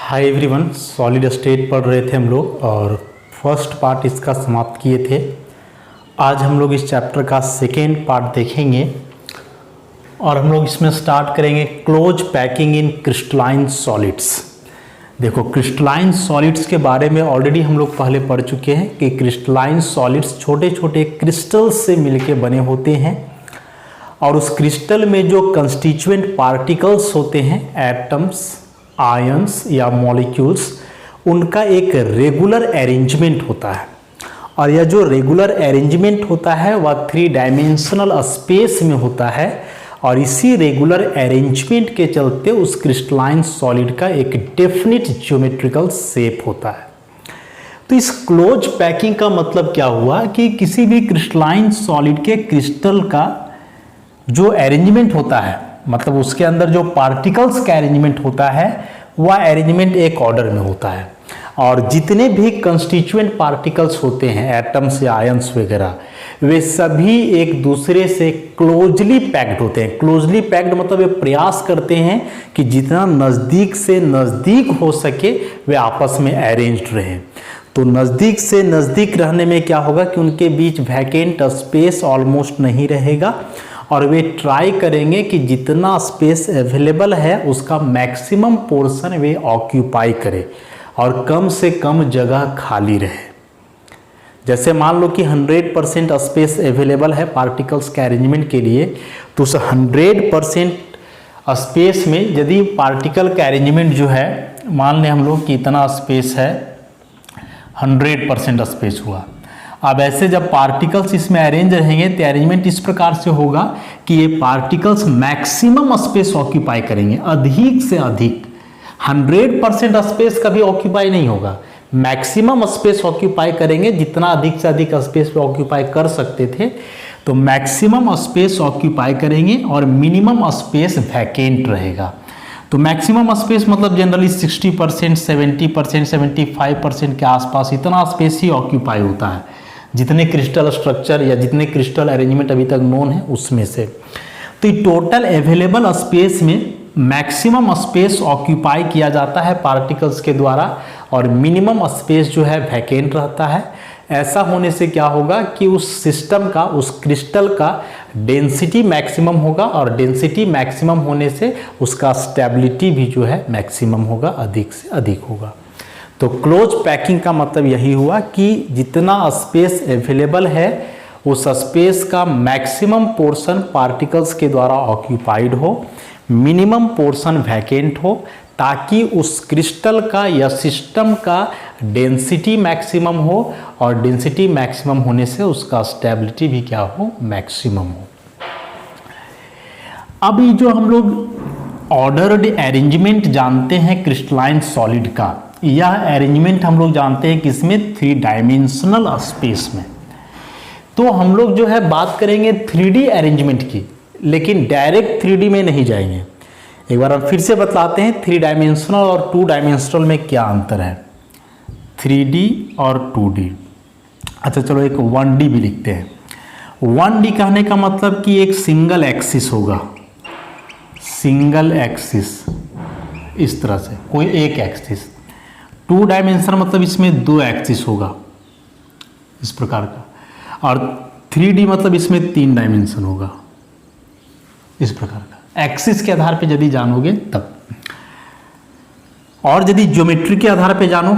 Hi everyone, solid state पढ़ रहे थे हम लोग और फर्स्ट पार्ट इसका समाप्त किए थे। आज हम लोग इस चैप्टर का सेकेंड पार्ट देखेंगे और हम लोग इसमें स्टार्ट करेंगे close packing in crystalline solids. देखो, क्रिस्टलाइन सॉलिड्स के बारे में ऑलरेडी हम लोग पहले पढ़ चुके हैं कि क्रिस्टलाइन सॉलिड्स छोटे छोटे क्रिस्टल से मिलके बने होते हैं और उस क्रिस्टल में जो कंस्टिट्यूएंट पार्टिकल्स होते हैं, एटम्स, आयंस या मॉलिक्यूल्स, उनका एक रेगुलर अरेंजमेंट होता है और यह जो रेगुलर अरेंजमेंट होता है वह 3 डायमेंशनल स्पेस में होता है और इसी रेगुलर अरेंजमेंट के चलते उस क्रिस्टलाइन सॉलिड का एक डेफिनिट ज्योमेट्रिकल शेप होता है। तो इस क्लोज पैकिंग का मतलब क्या हुआ कि किसी भी क्रिस्टलाइन सॉलिड के क्रिस्टल का जो अरेंजमेंट होता है, मतलब उसके अंदर जो पार्टिकल्स का अरेंजमेंट होता है वह अरेंजमेंट एक ऑर्डर में होता है और जितने भी कंस्टिट्यूएंट पार्टिकल्स होते हैं, एटम्स या आयंस वगैरह, वे सभी एक दूसरे से क्लोजली पैक्ड होते हैं। क्लोजली पैक्ड मतलब वे प्रयास करते हैं कि जितना नज़दीक से नज़दीक हो सके वे आपस में अरेंज्ड रहें। तो नज़दीक से नज़दीक रहने में क्या होगा कि उनके बीच वैकेंट स्पेस ऑलमोस्ट नहीं रहेगा और वे ट्राई करेंगे कि जितना स्पेस अवेलेबल है उसका मैक्सिमम पोर्शन वे ऑक्यूपाई करें और कम से कम जगह खाली रहे। जैसे मान लो कि 100% स्पेस अवेलेबल है पार्टिकल्स के अरेंजमेंट के लिए, तो उस 100% स्पेस में यदि पार्टिकल का अरेंजमेंट जो है, मान लें हम लोग कि इतना स्पेस है, 100% स्पेस हुआ। अब ऐसे जब पार्टिकल्स इसमें अरेंज रहेंगे तो अरेंजमेंट इस प्रकार से होगा कि ये पार्टिकल्स मैक्सिमम स्पेस ऑक्यूपाई करेंगे, अधिक से अधिक। 100% स्पेस कभी ऑक्यूपाई नहीं होगा, मैक्सिमम स्पेस ऑक्यूपाई करेंगे। जितना अधिक से अधिक स्पेस ऑक्यूपाई कर सकते थे तो मैक्सिमम स्पेस ऑक्यूपाई करेंगे और मिनिमम स्पेस वैकेंट रहेगा। तो मैक्सिमम स्पेस मतलब जनरली 60%, 70%, 75% के आसपास इतना स्पेस ही ऑक्यूपाई होता है, जितने क्रिस्टल स्ट्रक्चर या जितने क्रिस्टल अरेंजमेंट अभी तक नोन है उसमें से। तो टोटल अवेलेबल स्पेस में मैक्सिमम स्पेस ऑक्यूपाई किया जाता है पार्टिकल्स के द्वारा और मिनिमम स्पेस जो है वैकेंट रहता है। ऐसा होने से क्या होगा कि उस सिस्टम का, उस क्रिस्टल का डेंसिटी मैक्सिमम होगा और डेंसिटी मैक्सिमम होने से उसका स्टेबिलिटी भी जो है मैक्सिमम होगा, अधिक से अधिक होगा। तो क्लोज पैकिंग का मतलब यही हुआ कि जितना स्पेस अवेलेबल है उस स्पेस का मैक्सिमम पोर्शन पार्टिकल्स के द्वारा ऑक्यूपाइड हो, मिनिमम पोर्शन वैकेंट हो, ताकि उस क्रिस्टल का या सिस्टम का डेंसिटी मैक्सिमम हो और डेंसिटी मैक्सिमम होने से उसका स्टेबिलिटी भी क्या हो, मैक्सिमम हो। अब ये जो हम लोग ऑर्डर्ड अरेंजमेंट जानते हैं क्रिस्टलाइन सॉलिड का, यह अरेंजमेंट हम लोग जानते हैं किसमें, 3 डायमेंशनल स्पेस में। तो हम लोग जो है बात करेंगे 3D अरेंजमेंट की, लेकिन डायरेक्ट 3D में नहीं जाएंगे। एक बार हम फिर से बतलाते हैं 3 डायमेंशनल और 2 डायमेंशनल में क्या अंतर है, 3D और 2D। अच्छा चलो एक 1D भी लिखते हैं। 1D कहने का मतलब कि एक सिंगल एक्सिस होगा, सिंगल एक्सिस, इस तरह से कोई एक एक्सिस। 2 डायमेंशन मतलब इसमें 2 एक्सिस होगा, इस प्रकार का। और 3D मतलब इसमें 3 डायमेंशन होगा, इस प्रकार का। एक्सिस के आधार पे यदि जानोगे तब, और यदि ज्योमेट्री के आधार पे जानो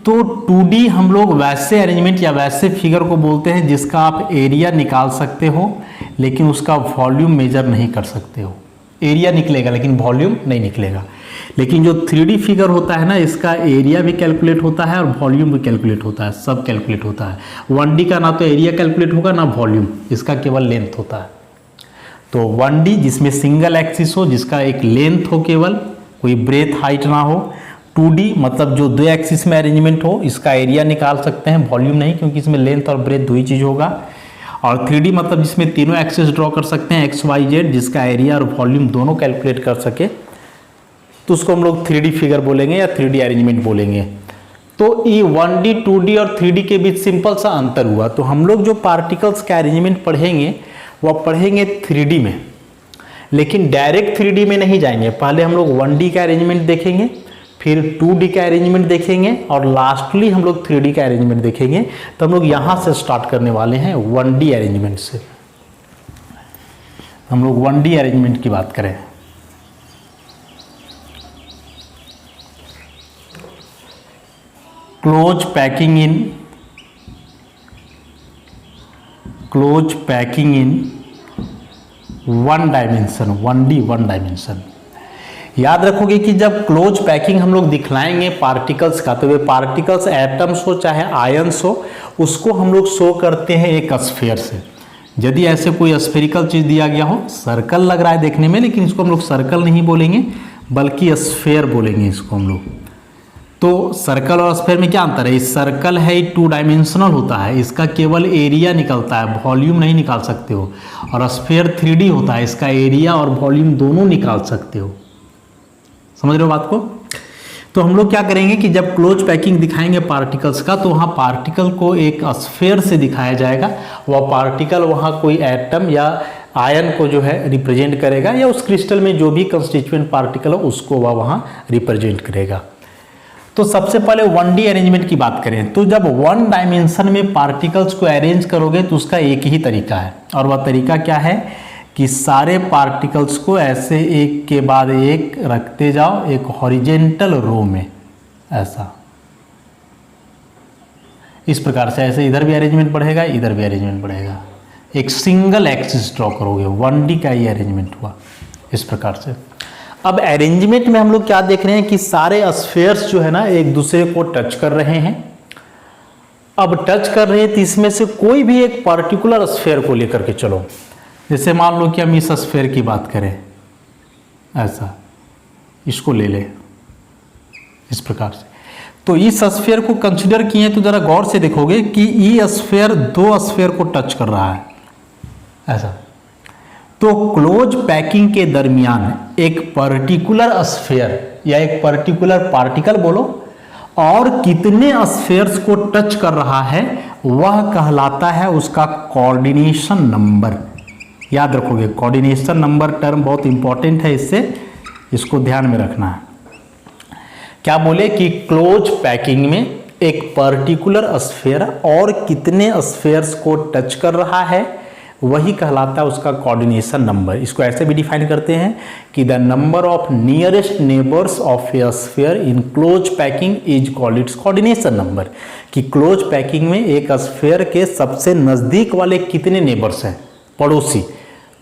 तो 2D हम लोग वैसे अरेंजमेंट या वैसे फिगर को बोलते हैं जिसका आप एरिया निकाल सकते हो लेकिन उसका वॉल्यूम मेजर नहीं कर सकते हो। एरिया निकलेगा लेकिन वॉल्यूम नहीं निकलेगा। लेकिन जो 3D फिगर होता है ना, इसका एरिया भी कैलकुलेट होता है और वॉल्यूम भी कैलकुलेट होता है, सब कैलकुलेट होता है। 1D का ना तो एरिया कैलकुलेट होगा ना वॉल्यूम, इसका केवल लेंथ होता है। तो 1D जिसमें सिंगल एक्सिस हो, जिसका एक लेंथ हो, केवल कोई ब्रेथ हाइट ना हो। 2D मतलब जो 2 एक्सिस में अरेंजमेंट हो, इसका एरिया निकाल सकते हैं, वॉल्यूम नहीं, क्योंकि इसमें लेंथ और ब्रेथ 2 ही चीज़ होगा। और 3D मतलब जिसमें तीनों एक्सिस ड्रॉ कर सकते हैं, x, y, z, जिसका एरिया और वॉल्यूम दोनों कैलकुलेट कर सके, तो उसको हम लोग 3D फिगर बोलेंगे या 3D अरेंजमेंट बोलेंगे। तो ये 1D, 2D और 3D के बीच सिंपल सा अंतर हुआ। तो हम लोग जो पार्टिकल्स का अरेंजमेंट पढ़ेंगे वह पढ़ेंगे 3D में, लेकिन डायरेक्ट 3D में नहीं जाएंगे। पहले हम लोग 1D का अरेंजमेंट देखेंगे, फिर 2D का अरेंजमेंट देखेंगे और लास्टली हम लोग 3D का अरेंजमेंट देखेंगे। तो हम लोग यहाँ से स्टार्ट करने वाले हैं 1D अरेंजमेंट से। हम लोग 1D अरेंजमेंट की बात करें, close packing in one dimension, 1D one dimension. याद रखोगे कि जब क्लोज पैकिंग हम लोग दिखलाएंगे पार्टिकल्स का, तो वे पार्टिकल्स एटम्स हो चाहे आयंस हो, उसको हम लोग शो करते हैं एक स्फीयर से। यदि ऐसे कोई स्फेरिकल चीज दिया गया हो, सर्कल लग रहा है देखने में, लेकिन इसको हम लोग सर्कल नहीं बोलेंगे बल्कि स्फीयर बोलेंगे इसको हम लोग। तो सर्कल और स्फीयर में क्या अंतर है? इस सर्कल है 2 डायमेंशनल होता है, इसका केवल एरिया निकलता है, वॉल्यूम नहीं निकाल सकते हो। और स्फीयर 3D होता है, इसका एरिया और वॉल्यूम दोनों निकाल सकते हो। समझ रहे हो बात को? तो हम लोग क्या करेंगे कि जब क्लोज पैकिंग दिखाएंगे पार्टिकल्स का, तो वहाँ पार्टिकल को एक स्फीयर से दिखाया जाएगा। वह पार्टिकल वहाँ कोई एटम या आयन को जो है रिप्रेजेंट करेगा, या उस क्रिस्टल में जो भी कंस्टिट्यूएंट पार्टिकल हो उसको वह वहाँ रिप्रेजेंट करेगा। तो सबसे पहले 1D अरेंजमेंट की बात करें, तो जब 1 डायमेंशन में पार्टिकल्स को अरेंज करोगे तो उसका एक ही तरीका है, और वह तरीका क्या है कि सारे पार्टिकल्स को ऐसे एक के बाद एक रखते जाओ एक हॉरिजेंटल रो में, ऐसा इस प्रकार से। ऐसे इधर भी अरेंजमेंट बढ़ेगा, इधर भी अरेंजमेंट बढ़ेगा, एक सिंगल एक्सिस ड्रॉ करोगे। 1D का ये अरेंजमेंट हुआ इस प्रकार से। अब अरेंजमेंट में हम लोग क्या देख रहे हैं कि सारे स्फीयर्स जो है ना एक दूसरे को टच कर रहे हैं। अब टच कर रहे हैं तो इसमें से कोई भी एक पर्टिकुलर स्फीयर को लेकर के चलो। जैसे मान लो कि हम इस स्फीयर की बात करें, ऐसा इसको ले ले इस प्रकार से। तो इस स्फीयर को कंसीडर किए तो जरा गौर से देखोगे कि ये स्फीयर 2 स्फीयर को टच कर रहा है, ऐसा। तो क्लोज पैकिंग के दरमियान एक पर्टिकुलर स्फीयर या एक पर्टिकुलर पार्टिकल बोलो और कितने स्फीयर्स को टच कर रहा है, वह कहलाता है उसका कोऑर्डिनेशन नंबर। याद रखोगे, कोऑर्डिनेशन नंबर टर्म बहुत इंपॉर्टेंट है, इसको ध्यान में रखना है। क्या बोले कि क्लोज पैकिंग में एक पर्टिकुलर स्फीयर और कितने स्फीयर्स को टच कर रहा है, वही कहलाता है उसका कोऑर्डिनेशन नंबर। इसको ऐसे भी डिफाइन करते हैं कि the number of nearest neighbours of A sphere in close packing is called its coordination number. कि क्लोज पैकिंग में एक स्फीयर के सबसे नज़दीक वाले कितने नेबर्स हैं, पड़ोसी।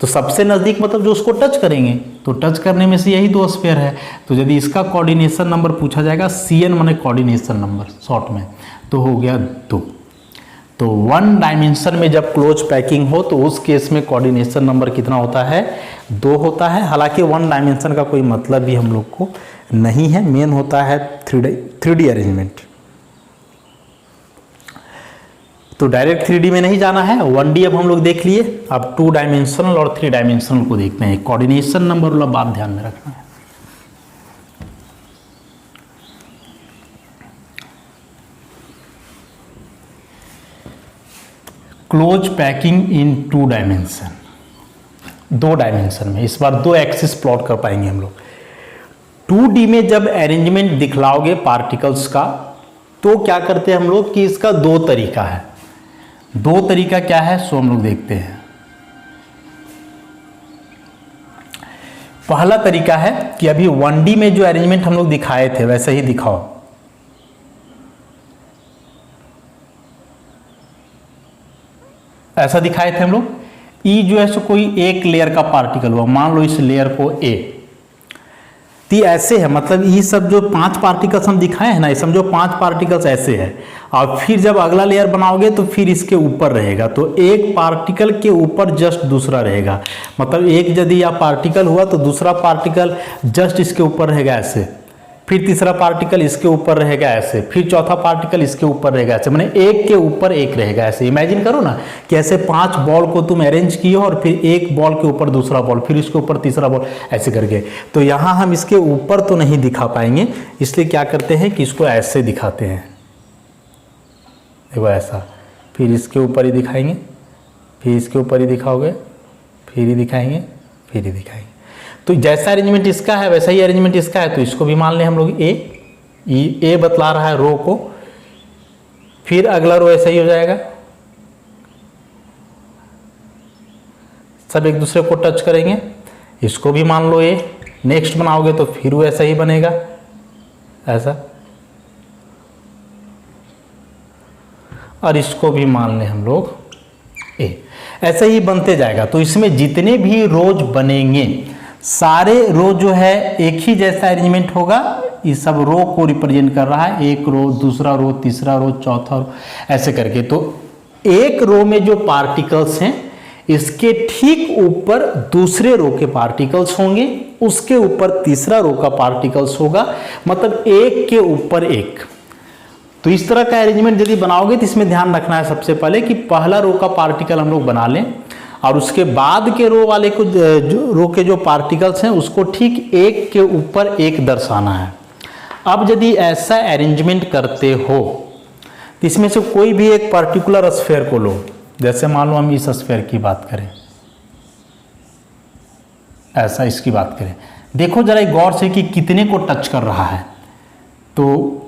तो सबसे नज़दीक मतलब जो उसको टच करेंगे, तो टच करने में से यही 2 स्फीयर है। तो यदि इसका कोऑर्डिनेशन नंबर पूछा जाएगा, CN माने कोऑर्डिनेशन नंबर शॉर्ट में, तो हो गया 2। तो 1 डायमेंशन में जब क्लोज पैकिंग हो तो उस केस में कोऑर्डिनेशन नंबर कितना होता है, 2 होता है। हालांकि 1 डायमेंशन का कोई मतलब भी हम लोग को नहीं है, मेन होता है 3D अरेंजमेंट। तो डायरेक्ट 3D में नहीं जाना है, 1D अब हम लोग देख लिए। अब 2 डायमेंशनल और 3 डायमेंशनल को देखते हैं। कोऑर्डिनेशन नंबर वाला बात ध्यान में रखना है। Close packing in 2 dimension, 2 dimension में, इस बार 2 एक्सिस प्लॉट कर पाएंगे हम लोग। 2D में जब अरेंजमेंट दिखलाओगे पार्टिकल्स का, तो क्या करते हैं हम लोग कि इसका 2 तरीका है। 2 तरीका क्या है सो हम लोग देखते हैं। पहला तरीका है कि अभी 1D में जो अरेंजमेंट हम लोग दिखाए थे वैसे ही दिखाओ। ऐसा दिखाए थे हम लोग। E जो है सो कोई एक लेयर का पार्टिकल हुआ, मान लो इस लेयर को A। तो ऐसे है, मतलब ये सब जो 5 पार्टिकल्स हम दिखाए हैं ना, ये समझो 5 पार्टिकल्स ऐसे है। और फिर जब अगला लेयर बनाओगे तो फिर इसके ऊपर रहेगा, तो एक पार्टिकल के ऊपर जस्ट दूसरा रहेगा। मतलब एक यदि यह पार्टिकल हुआ तो दूसरा पार्टिकल जस्ट इसके ऊपर रहेगा ऐसे, फिर तीसरा पार्टिकल इसके ऊपर रहेगा ऐसे, फिर चौथा पार्टिकल इसके ऊपर रहेगा ऐसे, माने एक के ऊपर एक रहेगा ऐसे। इमेजिन करो ना कि ऐसे 5 बॉल को तुम अरेंज किए और फिर एक बॉल के ऊपर दूसरा बॉल, फिर इसके ऊपर तीसरा बॉल, ऐसे करके। तो यहाँ हम इसके ऊपर तो नहीं दिखा पाएंगे, इसलिए क्या करते हैं कि इसको ऐसे दिखाते हैं, देखो ऐसा। फिर इसके ऊपर ही दिखाएंगे, फिर इसके ऊपर ही दिखाओगे, फिर ही दिखाएंगे, फिर ही दिखाएंगे। तो जैसा अरेंजमेंट इसका है वैसा ही अरेंजमेंट इसका है, तो इसको भी मान लें हम लोग A, ए बतला रहा है रो को, फिर अगला रो ऐसा ही हो जाएगा, सब एक दूसरे को टच करेंगे। इसको भी मान लो ए, नेक्स्ट बनाओगे तो फिर वो ऐसा ही बनेगा, ऐसा, और इसको भी मान लें हम लोग ए, ऐसे ही बनते जाएगा। तो इसमें जितने भी रोज बनेंगे सारे रो जो है एक ही जैसा अरेंजमेंट होगा। ये सब रो को रिप्रेजेंट कर रहा है, एक रो, दूसरा रो, तीसरा रो, चौथा रो, ऐसे करके। तो एक रो में जो पार्टिकल्स हैं इसके ठीक ऊपर दूसरे रो के पार्टिकल्स होंगे, उसके ऊपर तीसरा रो का पार्टिकल्स होगा, मतलब एक के ऊपर एक। तो इस तरह का अरेंजमेंट यदि बनाओगे तो इसमें ध्यान रखना है सबसे पहले कि पहला रो का पार्टिकल हम लोग बना लें और उसके बाद के रो वाले को, जो रो के जो पार्टिकल्स हैं उसको ठीक एक के ऊपर एक दर्शाना है। अब यदि ऐसा अरेंजमेंट करते हो तो इसमें से कोई भी एक पर्टिकुलर स्फीयर को लो, जैसे मान लो हम इस स्फीयर की बात करें, ऐसा इसकी बात करें, देखो जरा गौर से कि कितने को टच कर रहा है। तो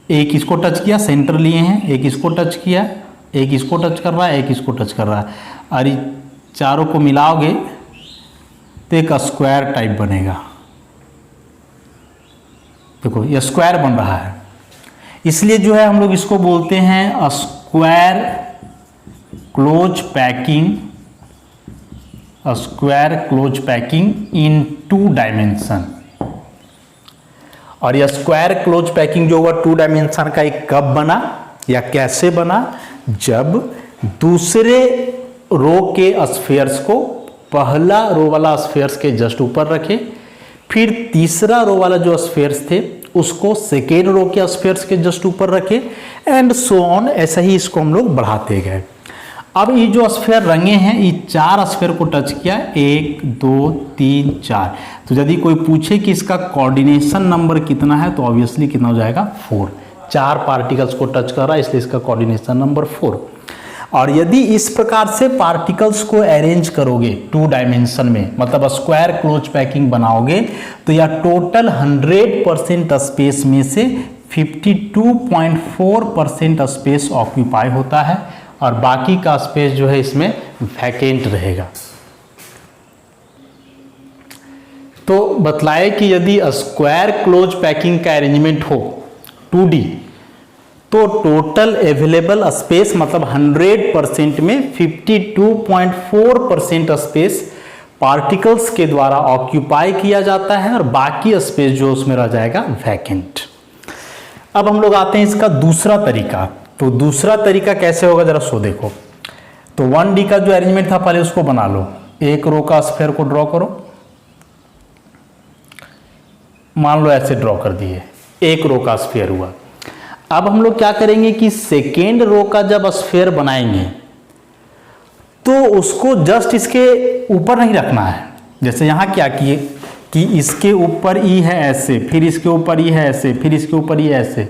एक इसको टच किया, सेंटर लिए हैं, एक इसको टच किया, एक इसको टच कर रहा है, एक इसको टच कर रहा है, और ये चारों को मिलाओगे तो एक स्क्वायर टाइप बनेगा। देखो ये स्क्वायर बन रहा है, इसलिए जो है हम लोग इसको बोलते हैं square close packing, square close packing in 2 dimension. और यह स्क्वायर क्लोज पैकिंग जो हुआ 2 डायमेंशन का एक कब बना या कैसे बना, जब दूसरे रो के स्फीयर्स को पहला रो वाला स्फीयर्स के जस्ट ऊपर रखे, फिर तीसरा रो वाला जो स्फीयर्स थे उसको सेकेंड रो के स्फीयर्स के जस्ट ऊपर रखे, एंड सो ऑन, ऐसा ही इसको हम लोग बढ़ाते गए। अब ये जो स्फीयर रंगे हैं, ये 4 स्फीयर को टच किया, 1 2 3 4। तो यदि कोई पूछे कि इसका कोऑर्डिनेशन नंबर कितना है तो ऑब्वियसली कितना हो जाएगा 4। 4 पार्टिकल्स को टच कर रहा है इसलिए इसका कोऑर्डिनेशन नंबर 4। और यदि इस प्रकार से पार्टिकल्स को अरेंज करोगे 2 डायमेंशन में, मतलब स्क्वायर क्लोज पैकिंग बनाओगे, तो यह टोटल 100% स्पेस में से 52.4% स्पेस ऑक्यूपाई होता है और बाकी का स्पेस जो है इसमें वैकेंट रहेगा। तो बतलाए कि यदि स्क्वायर क्लोज पैकिंग का अरेंजमेंट हो 2D, तो टोटल अवेलेबल स्पेस मतलब 100% में 52.4% स्पेस पार्टिकल्स के द्वारा ऑक्यूपाई किया जाता है और बाकी स्पेस जो उसमें रह जाएगा वैकेंट। अब हम लोग आते हैं इसका दूसरा तरीका। तो दूसरा तरीका कैसे होगा जरा सो देखो। तो 1D का जो अरेंजमेंट था पहले उसको बना लो, एक रो का स्फीयर को ड्रॉ करो, मान लो ऐसे ड्रॉ कर दिए, एक रो का स्फीयर हुआ। अब हम लोग क्या करेंगे कि सेकेंड रो का जब स्फीयर बनाएंगे तो उसको जस्ट इसके ऊपर नहीं रखना है, जैसे यहां क्या किए कि इसके ऊपर ई है ऐसे, फिर इसके ऊपर ई है ऐसे, फिर इसके ऊपर ई ऐसे,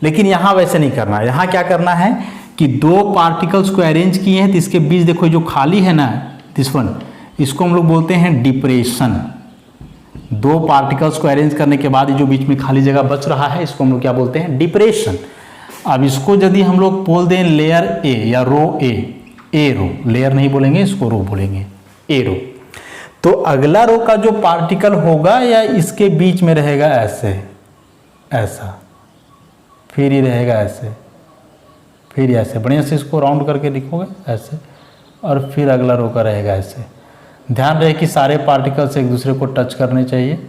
लेकिन यहां वैसे नहीं करना है। यहां क्या करना है कि 2 पार्टिकल्स को अरेंज किए हैं तो इसके बीच देखो जो खाली है ना, दिस वन, इसको हम लोग बोलते हैं डिप्रेशन। 2 पार्टिकल्स को अरेंज करने के बाद जो बीच में खाली जगह बच रहा है इसको हम लोग क्या बोलते हैं, डिप्रेशन। अब इसको यदि हम लोग बोल दें लेयर ए या रो ए रो, लेयर नहीं बोलेंगे इसको रो बोलेंगे, ए रो, तो अगला रो का जो पार्टिकल होगा या इसके बीच में रहेगा ऐसे, ऐसा, फिर ही रहेगा ऐसे, फिर ऐसे, बढ़िया से इसको राउंड करके लिखोगे ऐसे, और फिर अगला रो का रहेगा ऐसे। ध्यान रहे कि सारे पार्टिकल्स एक दूसरे को टच करने चाहिए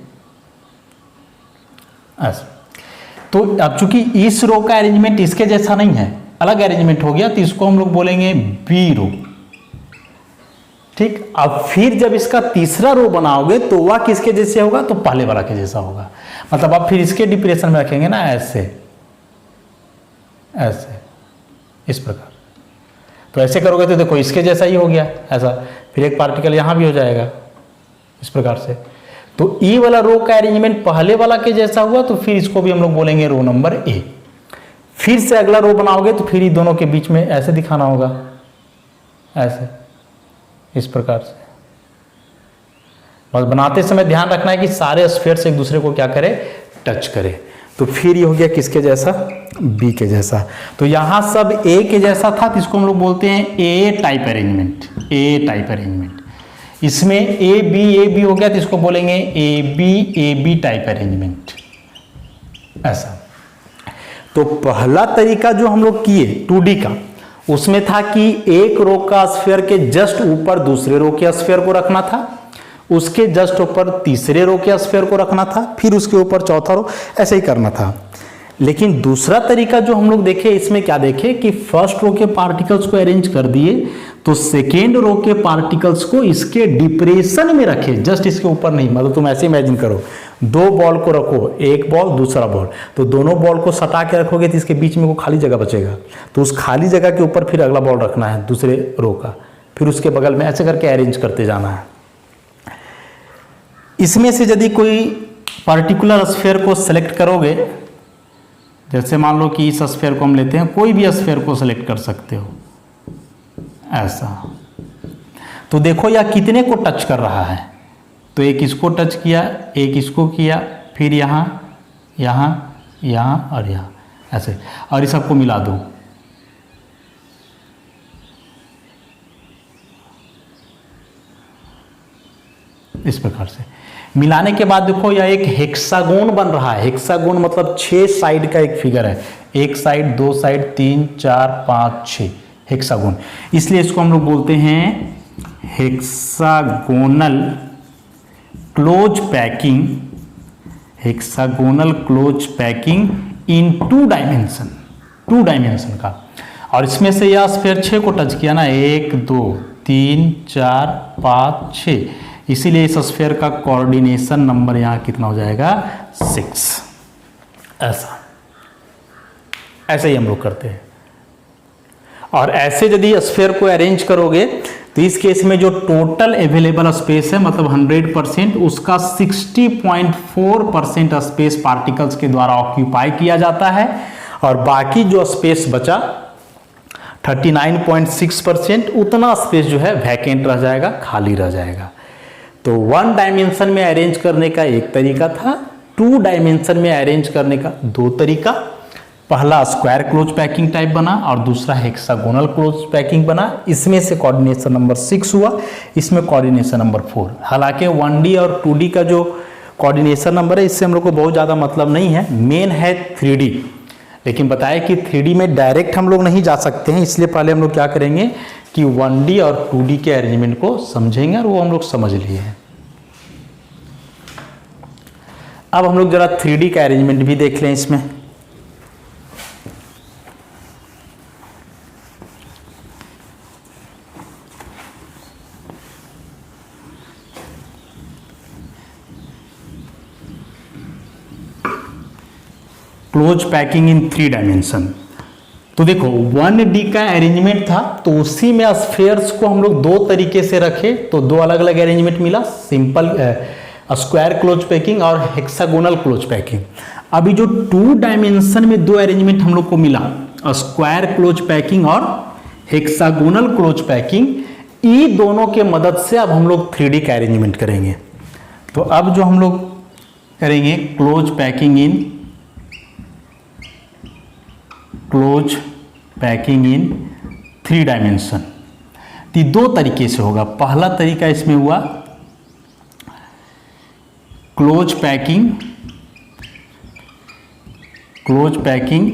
ऐसे। तो अब चूंकि इस रो का अरेंजमेंट इसके जैसा नहीं है, अलग अरेंजमेंट हो गया, तो इसको हम लोग बोलेंगे बी रो। ठीक, अब फिर जब इसका तीसरा रो बनाओगे तो वह किसके जैसे होगा, तो पहले वाला के जैसा होगा। मतलब अब फिर इसके डिप्रेशन में रखेंगे ना ऐसे ऐसे, इस प्रकार। तो ऐसे करोगे तो देखो इसके जैसा ही हो गया ऐसा, फिर एक पार्टिकल यहां भी हो जाएगा इस प्रकार से। तो ई वाला रो का अरेंजमेंट पहले वाला के जैसा हुआ, तो फिर इसको भी हम लोग बोलेंगे रो नंबर ए। फिर से अगला रो बनाओगे तो फिर ये दोनों के बीच में ऐसे दिखाना होगा, ऐसे, इस प्रकार से। बस बनाते समय ध्यान रखना है कि सारे स्फीयर से एक दूसरे को क्या करे, टच करे। तो फिर ये हो गया किसके जैसा, बी के जैसा। तो यहां सब ए के जैसा था, तो इसको हम लोग बोलते हैं ए टाइप अरेंजमेंट, ए टाइप अरेंजमेंट। इसमें ए बी हो गया, तो इसको बोलेंगे ए बी टाइप अरेंजमेंट, ऐसा। तो पहला तरीका जो हम लोग किए 2D का, उसमें था कि एक रो का स्फीयर के जस्ट ऊपर दूसरे रो के स्फीयर को रखना था, उसके जस्ट ऊपर तीसरे रो के स्फीयर को रखना था, फिर उसके ऊपर चौथा रो, ऐसे ही करना था। लेकिन दूसरा तरीका जो हम लोग देखे, इसमें क्या देखे कि फर्स्ट रो के पार्टिकल्स को अरेंज कर दिए, तो सेकेंड रो के पार्टिकल्स को इसके डिप्रेशन में रखे, जस्ट इसके ऊपर नहीं। मतलब तुम ऐसे इमेजिन करो, दो बॉल को रखो, एक बॉल दूसरा बॉल, तो दोनों बॉल को सटा के रखोगे तो इसके बीच में वो खाली जगह बचेगा, तो उस खाली जगह के ऊपर फिर अगला बॉल रखना है दूसरे रो का, फिर उसके बगल में, ऐसे करके अरेंज करते जाना है। इसमें से यदि कोई पर्टिकुलर स्फीयर को सेलेक्ट करोगे, जैसे मान लो कि इस स्फीयर को हम लेते हैं, कोई भी स्फीयर को सेलेक्ट कर सकते हो ऐसा, तो देखो यह कितने को टच कर रहा है, तो एक इसको टच किया, एक इसको किया, फिर यहाँ यहाँ यहाँ और यहाँ, ऐसे, और इस सबको मिला दो। इस प्रकार से मिलाने के बाद देखो यह एक हेक्सागोन बन रहा है। हेक्सागोन मतलब 6 साइड का एक फिगर है, एक साइड, दो साइड, 3 4 5 6, हेक्सागोन। इसलिए इसको हम लोग बोलते हैं hexagonal close packing, hexagonal close packing in 2 dimension, 2 dimension का। और इसमें से यह स्फीयर 6 को टच किया ना, 1 2 3 4 5 6, इसीलिए इस स्फीयर का कोऑर्डिनेशन नंबर यहाँ कितना हो जाएगा, 6। ऐसा, ऐसे ही हम लोग करते हैं। और ऐसे यदि स्फीयर को अरेंज करोगे, तो इस केस में जो टोटल अवेलेबल स्पेस है, मतलब 100%, उसका 60.4% स्पेस पार्टिकल्स के द्वारा ऑक्यूपाई किया जाता है, और बाकी जो स्पेस बचा 39.6%, उतना स्पेस जो है वैकेंट रह जाएगा, खाली रह जाएगा। तो 1 डायमेंशन में अरेंज करने का एक तरीका था, 2 डायमेंशन में अरेंज करने का 2 तरीका। पहला स्क्वायर क्लोज पैकिंग टाइप बना, और दूसरा हेक्सागोनल क्लोज पैकिंग बना। इसमें से कोऑर्डिनेशन नंबर 6 हुआ, इसमें कोऑर्डिनेशन नंबर 4। हालांकि 1D और 2D का जो कोऑर्डिनेशन नंबर है, इससे हम लोग को बहुत ज़्यादा मतलब नहीं है, मेन है 3D। लेकिन बताया कि 3D में डायरेक्ट हम लोग नहीं जा सकते हैं, इसलिए पहले हम लोग क्या करेंगे कि 1D और 2D के अरेंजमेंट को समझेंगे, और वो हम लोग समझ लिए हैं। अब हम लोग जरा 3D का अरेंजमेंट भी देख लें इसमें। Close packing in 3 dimension. तो देखो 1D का अरेंजमेंट था, तो उसी में स्फीयर्स को हम लोग 2 तरीके से रखे, तो 2 अलग अलग अरेंजमेंट मिला, सिंपल स्क्वायर क्लोज पैकिंग और हेक्सागोनल क्लोज पैकिंग। अभी जो 2 डायमेंशन में 2 अरेंजमेंट हम लोग को मिला, स्क्वायर क्लोज पैकिंग और हेक्सागोनल क्लोज पैकिंग, ये दोनों के मदद से अब हम लोग 3D का अरेंजमेंट करेंगे। तो अब जो हम लोग करेंगे क्लोज पैकिंग इन 3 डायमेंशन, तो 2 तरीके से होगा। पहला तरीका इसमें हुआ close packing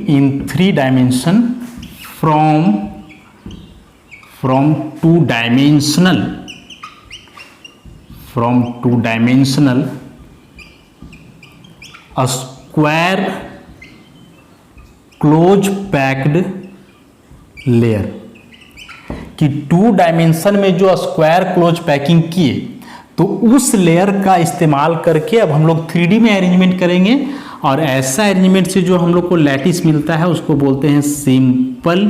in 3 dimension from 2 dimensional square close packed layer, कि 2 डायमेंशन में जो स्क्वायर क्लोज पैकिंग किए, तो उस लेयर का इस्तेमाल करके अब हम लोग 3D में अरेंजमेंट करेंगे। और ऐसा अरेंजमेंट से जो हम लोग को लैटिस मिलता है, उसको बोलते हैं सिंपल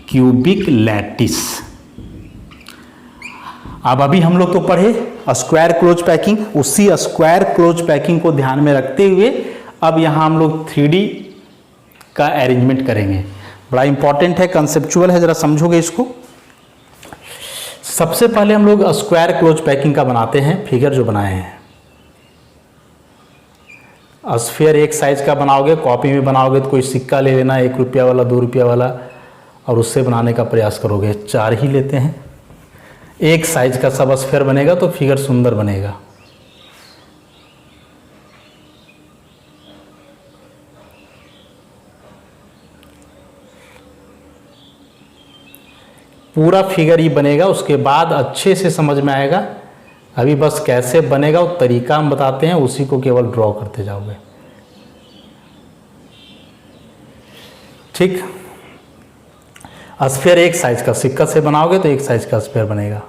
क्यूबिक लैटिस। अब अभी हम लोग तो पढ़े स्क्वायर क्लोज पैकिंग, उसी स्क्वायर क्लोज पैकिंग को ध्यान में रखते हुए अब यहाँ हम लोग 3D का अरेंजमेंट करेंगे। बड़ा इंपॉर्टेंट है, कंसेप्चुअल है, जरा समझोगे इसको। सबसे पहले हम लोग स्क्वायर क्लोज पैकिंग का बनाते हैं, फिगर जो बनाए हैं। स्फीयर एक साइज का बनाओगे, कॉपी में बनाओगे तो कोई सिक्का ले लेना, 1 रुपया वाला, 2 रुपया वाला, और उससे बनाने का प्रयास करोगे। 4 ही लेते हैं, एक साइज का सब स्फीयर बनेगा तो फिगर सुंदर बनेगा। पूरा फिगर ही बनेगा, उसके बाद अच्छे से समझ में आएगा। अभी बस कैसे बनेगा वो तरीका हम बताते हैं, उसी को केवल ड्रॉ करते जाओगे। ठीक, स्फीयर एक साइज का, सिक्का से बनाओगे तो एक साइज का स्फीयर बनेगा,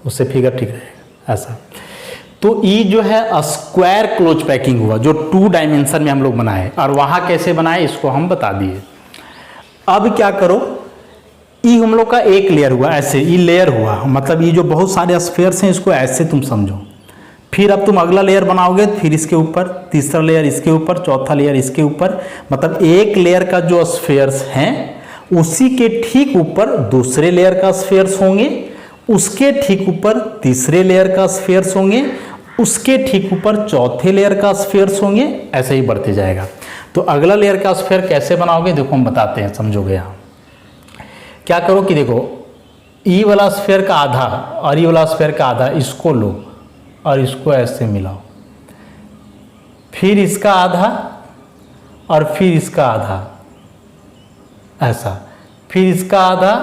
उससे फिगर ठीक रहेगा। ऐसा तो ये जो है स्क्वायर क्लोज पैकिंग हुआ, जो 2 डायमेंशन में हम लोग बनाए, और वहाँ कैसे बनाए इसको हम बता दिए। अब क्या करो, ये हम लोग का एक लेयर हुआ, ऐसे ये लेयर हुआ, मतलब ये जो बहुत सारे स्फीयर्स हैं इसको ऐसे तुम समझो। फिर अब तुम अगला लेयर बनाओगे, फिर इसके ऊपर, तीसरा लेयर इसके ऊपर, चौथा लेयर इसके ऊपर, मतलब एक लेयर का जो स्फीयर्स हैं उसी के ठीक ऊपर दूसरे लेयर का स्फीयर्स होंगे, उसके ठीक ऊपर तीसरे लेयर का स्फीयर्स होंगे, उसके ठीक ऊपर चौथे लेयर का स्फीयर्स होंगे, ऐसे ही बढ़ते जाएगा। तो अगला लेयर का स्फीयर कैसे बनाओगे देखो हम बताते हैं, समझोगे। यहाँ क्या करो कि देखो, ई वाला स्फीयर का आधा और ई वाला स्फीयर का आधा, इसको लो और इसको ऐसे मिलाओ, फिर इसका आधा और फिर इसका आधा, ऐसा, फिर इसका आधा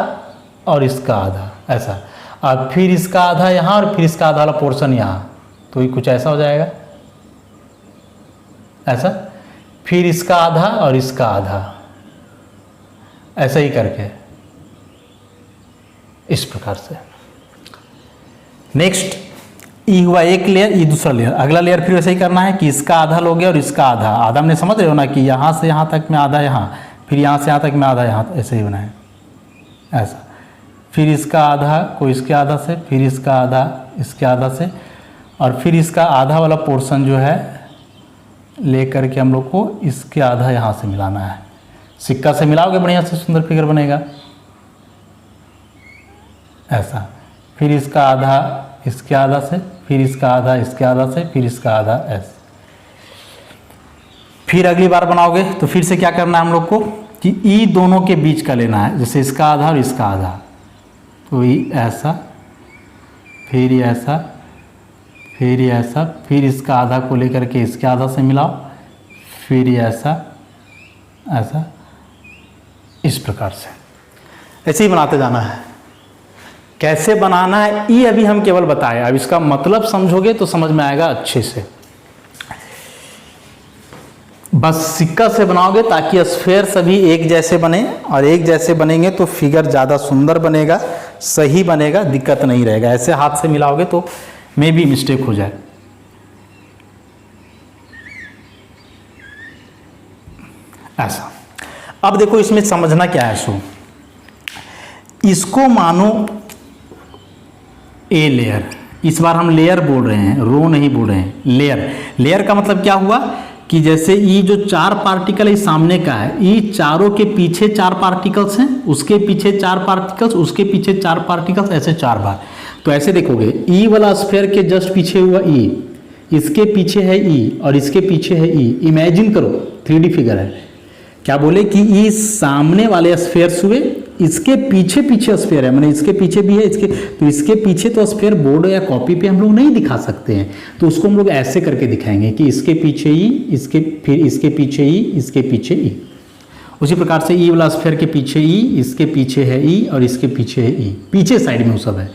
और इसका आधा, ऐसा, और फिर इसका आधा यहाँ और फिर इसका आधा वाला पोर्शन यहाँ, तो ये कुछ ऐसा हो जाएगा, ऐसा, फिर इसका आधा और इसका आधा, ऐसा ही करके इस प्रकार से। नेक्स्ट, ई हुआ एक लेयर, ई दूसरा लेयर, अगला लेयर फिर वैसे ही करना है कि इसका आधा लोगे और इसका आधा, आधा हमने समझ रहे हो ना कि यहाँ से यहाँ तक में आधा यहाँ, फिर यहाँ से यहाँ तक में आधा यहाँ, ऐसे ही बनाए, ऐसा, फिर इसका आधा को इसके आधा से, फिर इसका आधा इसके आधा से, और फिर इसका आधा वाला पोर्शन जो है ले करके हम लोग को इसके आधा यहाँ से मिलाना है। सिक्का से मिलाओगे बढ़िया से सुंदर फिगर बनेगा, ऐसा, फिर इसका आधा इसके आधा से, फिर इसका आधा इसके आधा से, फिर इसका आधा ऐसे। फिर अगली बार बनाओगे तो फिर से क्या करना है हम लोग को कि ई दोनों के बीच का लेना है, जैसे इसका आधा और इसका आधा, तो ई ऐसा, फिर ये ऐसा, फिर ये ऐसा, फिर इसका आधा को लेकर के इसके आधा से मिलाओ, फिर ये ऐसा, ऐसा, इस प्रकार से ऐसे ही बनाते जाना है। कैसे बनाना है ये अभी हम केवल बताए, अब इसका मतलब समझोगे तो समझ में आएगा अच्छे से। बस सिक्का से बनाओगे ताकि स्फीयर सभी एक जैसे बने, और एक जैसे बनेंगे तो फिगर ज़्यादा सुंदर बनेगा, सही बनेगा, दिक्कत नहीं रहेगा। ऐसे हाथ से मिलाओगे तो मे भी मिस्टेक हो जाए। ऐसा, अब देखो इसमें समझना क्या है, सो इसको मानो ए लेयर, इस बार हम लेयर बोल रहे हैं, रो नहीं बोल रहे हैं, लेयर। लेयर का मतलब क्या हुआ कि जैसे ये जो 4 पार्टिकल है सामने का है, ये चारों के पीछे 4 पार्टिकल्स हैं, उसके पीछे 4 पार्टिकल्स, उसके पीछे 4 पार्टिकल्स, ऐसे 4 बार। तो ऐसे देखोगे, ई वाला स्फीयर के जस्ट पीछे हुआ ई, इसके पीछे है ई और इसके पीछे है ई। इमेजिन करो 3D फिगर है, क्या बोले कि ई सामने वाले स्फीयर्स हुए, इसके पीछे पीछे स्फीयर है, मैंने इसके पीछे भी है, इसके, तो इसके पीछे तो स्फीयर बोर्ड या कॉपी पे हम लोग नहीं दिखा सकते हैं, तो उसको हम लोग ऐसे करके दिखाएंगे कि इसके पीछे ई, इसके, फिर इसके पीछे ई, इसके पीछे ई। उसी प्रकार से ई वाला स्फीयर के पीछे ई, इसके पीछे है ई और इसके पीछे है ई, पीछे साइड में वो सब है,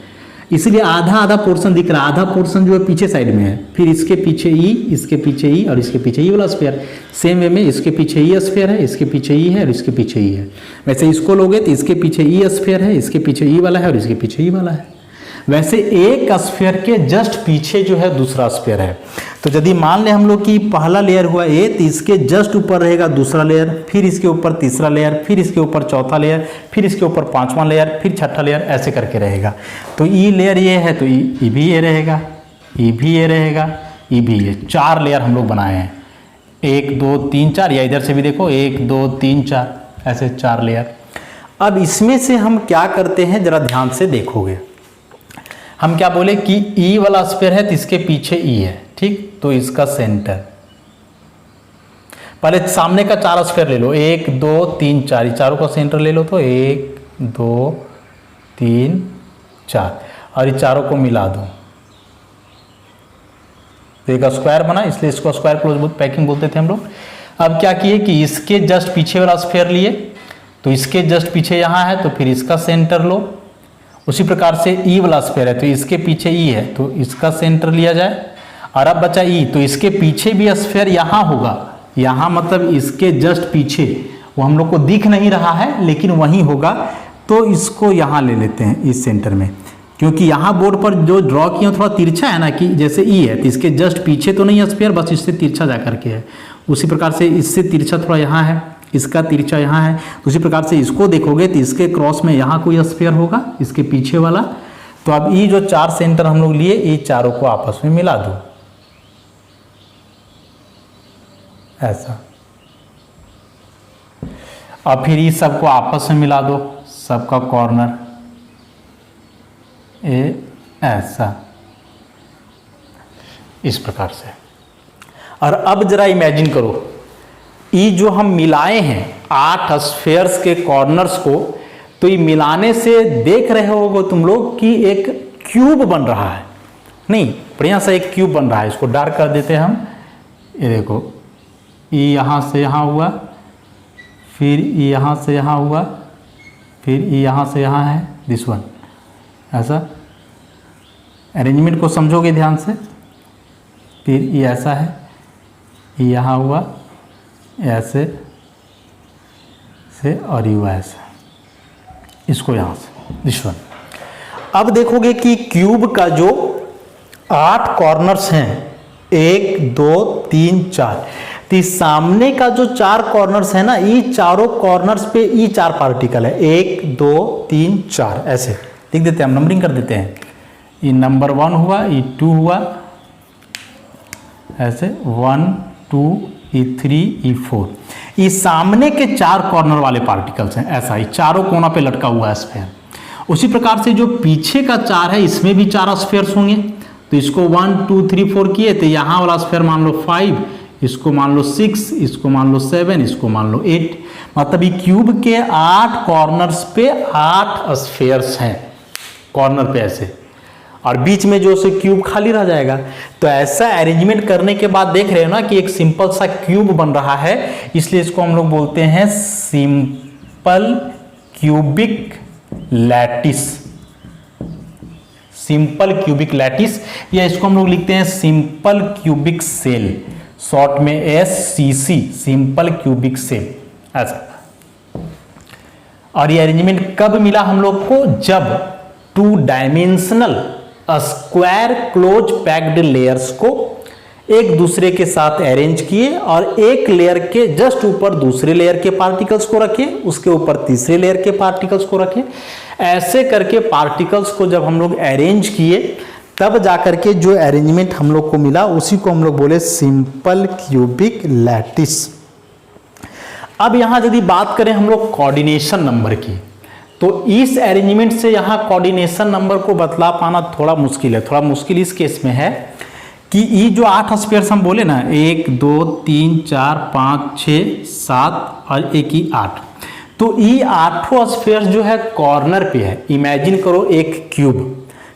इसलिए आधा आधा पोर्शन दिख रहा है, आधा पोर्शन जो है पीछे साइड में है, फिर इसके पीछे ई, इसके पीछे ई और इसके पीछे ई वाला स्फीयर। सेम वे में इसके पीछे ई स्फीयर है, इसके पीछे ई है और इसके पीछे ई है। वैसे इसको लोगे तो इसके पीछे ई स्फीयर है, इसके पीछे ई वाला है और इसके पीछे ई वाला है। वैसे एक स्फीयर के जस्ट पीछे जो है दूसरा स्फीयर है। तो यदि मान ले हम लोग कि पहला लेयर हुआ ए, तो इसके जस्ट ऊपर रहेगा दूसरा लेयर, फिर इसके ऊपर तीसरा लेयर, फिर इसके ऊपर चौथा लेयर, फिर इसके ऊपर 5वां लेयर, फिर 6ठा लेयर, ऐसे करके रहेगा। तो ई लेयर ये है तो ई भी ये रहेगा, ई भी ये रहेगा, ई भी ये। 4 लेयर हम लोग बनाए हैं, 1 2 3 4, या इधर से भी देखो 1 2 3 4, ऐसे 4 लेयर। अब इसमें से हम क्या करते हैं जरा ध्यान से देखोगे, हम क्या बोले कि ई वाला स्फीयर है तो इसके पीछे ई है, ठीक, तो इसका सेंटर पहले सामने का 4 स्फीयर ले लो, 1 2 3 4, ये चारों का सेंटर ले लो तो 1 2 3 4, और ये चारों को मिला दो तो एक स्क्वायर बना, इसलिए इसको स्क्वायर क्लोज पैकिंग बोलते थे हम लोग। अब क्या किए कि इसके जस्ट पीछे वाला स्फीयर लिए, तो इसके जस्ट पीछे यहाँ है तो फिर इसका सेंटर लो। उसी प्रकार से ई वाला स्फीयर है तो इसके पीछे ई है तो इसका सेंटर लिया जाए। और अब बचा ई, तो इसके पीछे भी स्फीयर यहाँ होगा, यहाँ मतलब इसके जस्ट पीछे, वो हम लोग को दिख नहीं रहा है लेकिन वहीं होगा, तो इसको यहाँ ले लेते हैं इस सेंटर में, क्योंकि यहाँ बोर्ड पर जो ड्रॉ किया थोड़ा तिरछा है ना, कि जैसे ई है तो इसके जस्ट पीछे तो नहीं है स्फीयर, बस इससे तिरछा जा करके है। उसी प्रकार से इससे तिरछा थोड़ा यहाँ है, इसका तिरछा यहाँ है, तो उसी प्रकार से इसको देखोगे तो इसके क्रॉस में यहाँ कोई स्फीयर होगा इसके पीछे वाला। तो अब ये जो 4 सेंटर हम लोग लिए, ये चारों को आपस में मिला दो ऐसा, और फिर ये सबको आपस में मिला दो, सबका कॉर्नर ऐसा, इस प्रकार से। और अब जरा इमेजिन करो, ये जो हम मिलाए हैं 8 स्फीयर्स के कॉर्नर्स को, तो ये मिलाने से देख रहे होगे तुम लोग कि एक क्यूब बन रहा है, नहीं बढ़िया सा एक क्यूब बन रहा है। इसको डार्क कर देते हैं हम, ये देखो, ये यहाँ से यहाँ हुआ, फिर ये यहाँ से यहाँ हुआ, फिर ये यहाँ से यहाँ है, दिस वन ऐसा। अरेंजमेंट को समझोगे ध्यान से, फिर ये ऐसा है, ये यहाँ हुआ ऐसे से, और ये हुआ ऐसा, इसको यहाँ से दिस वन। अब देखोगे कि क्यूब का जो 8 कॉर्नर्स हैं, 1 2 3 4, तो सामने का जो 4 कॉर्नर्स है ना, ये चारों कॉर्नर्स पे ये 4 पार्टिकल है, 1 2 3 4 ऐसे लिख देते हैं हम, नंबरिंग कर देते हैं। ये नंबर 1 हुआ, ये 2 हुआ ऐसे, 1 2 ये 3 ये 4, ये सामने के 4 कॉर्नर वाले पार्टिकल्स हैं ऐसा, ये चारों कोना पे लटका हुआ है स्फीयर। उसी प्रकार से जो पीछे का 4 है, इसमें भी 4 स्फीयर्स होंगे, तो इसको 1 2 3 4 किए तो यहाँ वाला स्फीयर मान लो 5, इसको मान लो 6, इसको मान लो 7, इसको मान लो 8, मतलब ये क्यूब के 8 कॉर्नर्स पे 8 स्फीयर्स हैं कॉर्नर पे ऐसे, और बीच में जो से क्यूब खाली रह जाएगा। तो ऐसा अरेंजमेंट करने के बाद देख रहे हो ना कि एक सिंपल सा क्यूब बन रहा है, इसलिए इसको हम लोग बोलते हैं simple cubic lattice, simple cubic lattice, या इसको हम लोग लिखते हैं सिंपल क्यूबिक सेल, शॉर्ट में SCC, सिंपल क्यूबिक सेल ऐसा। और ये अरेंजमेंट कब मिला हम लोग को? जब 2 dimensional square close packed layers को एक दूसरे के साथ अरेंज किए और एक लेयर के जस्ट ऊपर दूसरे लेयर के पार्टिकल्स को रखे, उसके ऊपर तीसरे लेयर के पार्टिकल्स को रखे। ऐसे करके पार्टिकल्स को जब हम लोग अरेंज किए, तब जाकर के जो अरेंजमेंट हम लोग को मिला, उसी को हम लोग बोले सिंपल क्यूबिक लैटिस। अब यहां यदि बात करें हम लोग कोऑर्डिनेशन नंबर की, तो इस अरेंजमेंट से यहाँ कोऑर्डिनेशन नंबर को बतला पाना थोड़ा मुश्किल है। थोड़ा मुश्किल इस केस में है कि ये जो 8 स्फीयर्स हम बोले ना, 1 2 3 4 5 6 7 और एक ही 8, तो ये 8 स्फीयर्स जो है कॉर्नर पे है। इमेजिन करो एक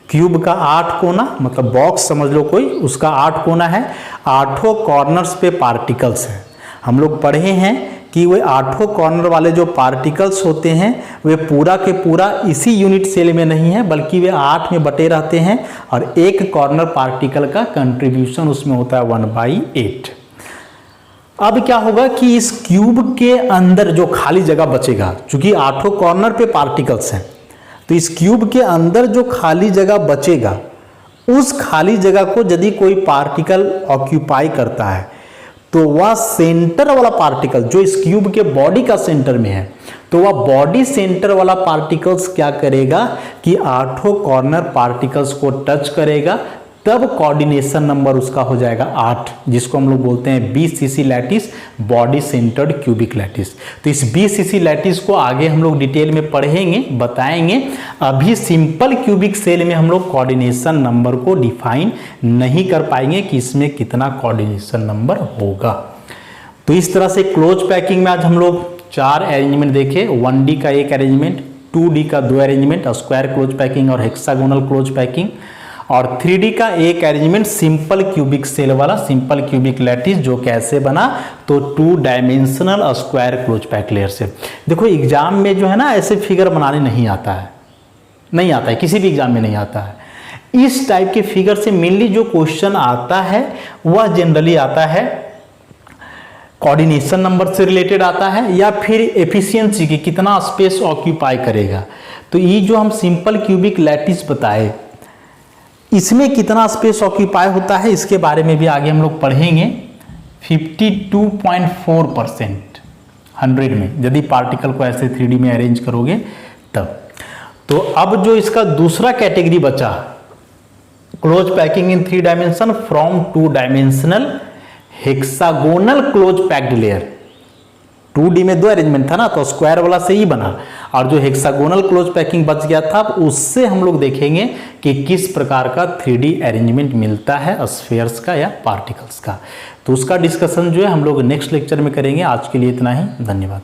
क्यूब का 8 कोना, मतलब बॉक्स समझ लो कोई, उसका 8 कोना है, 8 कॉर्नर्स पे पार्टिकल्स हैं। हम लोग पढ़े हैं कि वे 8 कॉर्नर वाले जो पार्टिकल्स होते हैं वे पूरा के पूरा इसी यूनिट सेल में नहीं है, बल्कि वे 8 में बटे रहते हैं, और एक कॉर्नर पार्टिकल का कंट्रीब्यूशन उसमें होता है 1/8। अब क्या होगा कि इस क्यूब के अंदर जो खाली जगह बचेगा, चूंकि 8 कॉर्नर पे पार्टिकल्स हैं, तो इस क्यूब के अंदर जो खाली जगह बचेगा, उस खाली जगह को यदि कोई पार्टिकल ऑक्यूपाई करता है, तो वह सेंटर वाला पार्टिकल जो इस क्यूब के बॉडी का सेंटर में है, तो वह बॉडी सेंटर वाला पार्टिकल्स क्या करेगा कि 8 कॉर्नर पार्टिकल्स को टच करेगा, तब कोऑर्डिनेशन नंबर उसका हो जाएगा 8, जिसको हम लोग बोलते हैं BCC lattice, body centred cubic lattice. तो इस BCC लैटिस को आगे हम लोग डिटेल में पढ़ेंगे, बताएंगे। अभी सिंपल क्यूबिक सेल में हम लोग कोऑर्डिनेशन नंबर को डिफाइन नहीं कर पाएंगे कि इसमें कितना कोऑर्डिनेशन नंबर होगा। तो इस तरह से क्लोज पैकिंग में आज हम लोग 4 अरेंजमेंट देखे। 1D का एक अरेंजमेंट, 2D का 2 अरेंजमेंट, स्क्वायर क्लोज पैकिंग और हेक्सागोनल क्लोज पैकिंग, और 3D का एक अरेंजमेंट सिंपल क्यूबिक सेल वाला, सिंपल क्यूबिक लैटिस, जो कैसे बना, तो 2 dimensional square close pack layer से। देखो एग्जाम में जो है ना ऐसे फिगर बनाने नहीं आता है, नहीं आता है, किसी भी एग्जाम में नहीं आता है। इस टाइप के फिगर से मेनली जो क्वेश्चन आता है वह जनरली आता है कोऑर्डिनेशन नंबर से रिलेटेड आता है, या फिर एफिशिएंसी की कितना स्पेस ऑक्यूपाई करेगा। तो ये जो हम सिंपल क्यूबिक लैटिस बताए, इसमें कितना स्पेस ऑक्यूपाई होता है इसके बारे में भी आगे हम लोग पढ़ेंगे। 52.4% 100 में, यदि पार्टिकल को ऐसे 3D में अरेंज करोगे तब। तो अब जो इसका दूसरा कैटेगरी बचा, close packing in 3 dimension from 2 dimensional hexagonal close packed layer. 2D में 2 अरेंजमेंट था ना, तो स्क्वायर वाला से ही बना, और जो हेक्सागोनल क्लोज पैकिंग बच गया था उससे हम लोग देखेंगे कि किस प्रकार का 3D अरेंजमेंट मिलता है स्फीयर्स का या पार्टिकल्स का। तो उसका डिस्कशन जो है हम लोग नेक्स्ट लेक्चर में करेंगे। आज के लिए इतना ही, धन्यवाद।